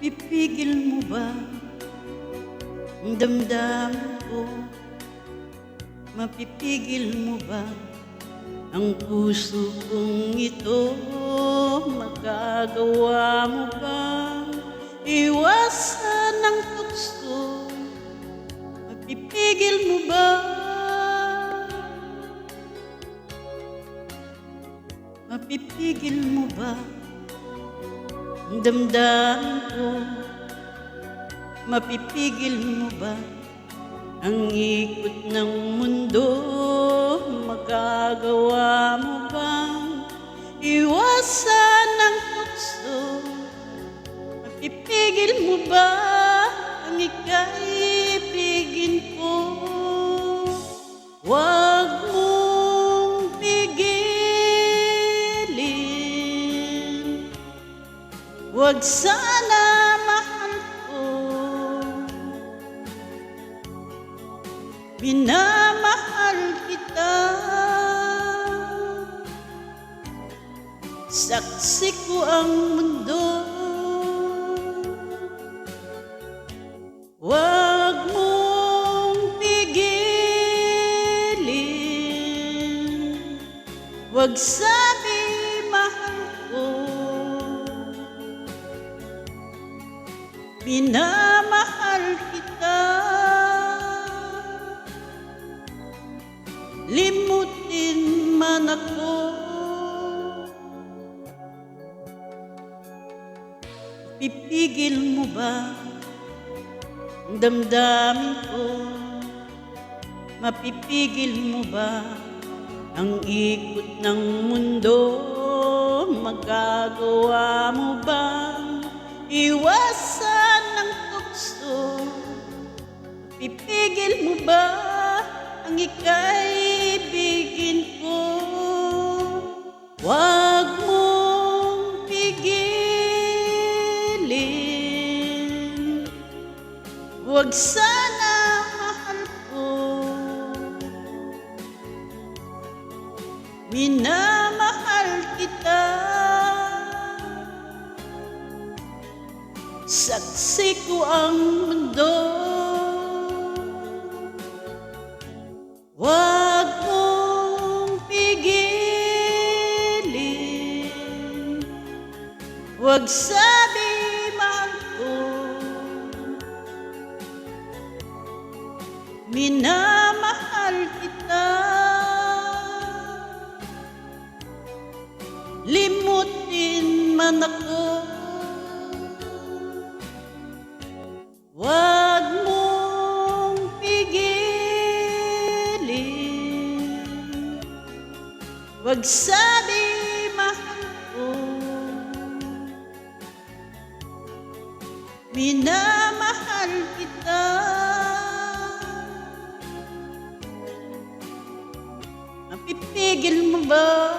Mapipigil mo ba ang damdamin ko? Mapipigil mo ba ang puso kong ito? Magagawa mo bang iwasan ang tukso? Mapipigil mo ba? Mapipigil mo ba ang damdamin ko? Mapipigil mo ba ang ikot ng mundo? Magagawa mo bang iwasan ang tukso? Mapipigil mo ba ang ikaibigin ko? Huwag mong pigilin, huwag sana mahal ko. Minamahal kita, saksi ko ang mundo. Huwag mong pigilin, huwag sabi mahal ko. Minamahal kita, limutin man ako. Pipigil mo ba ang damdamin ko? Mapipigil mo ba ang ikot ng mundo? Magagawa mo bang iwasan ang tukso? Mapipigil mo ba ang ikaibigin ko? Huwag mong pigilin, huwag sana mahal ko. Minamahal kita, saksi ko ang mundo. Huwag mong pigilin, huwag sabi mahal ko. Minamahal kita, limutin man ako. Huwag mong pigilin, huwag sabi mahal ko. Minamahal kita, mapipigil mo ba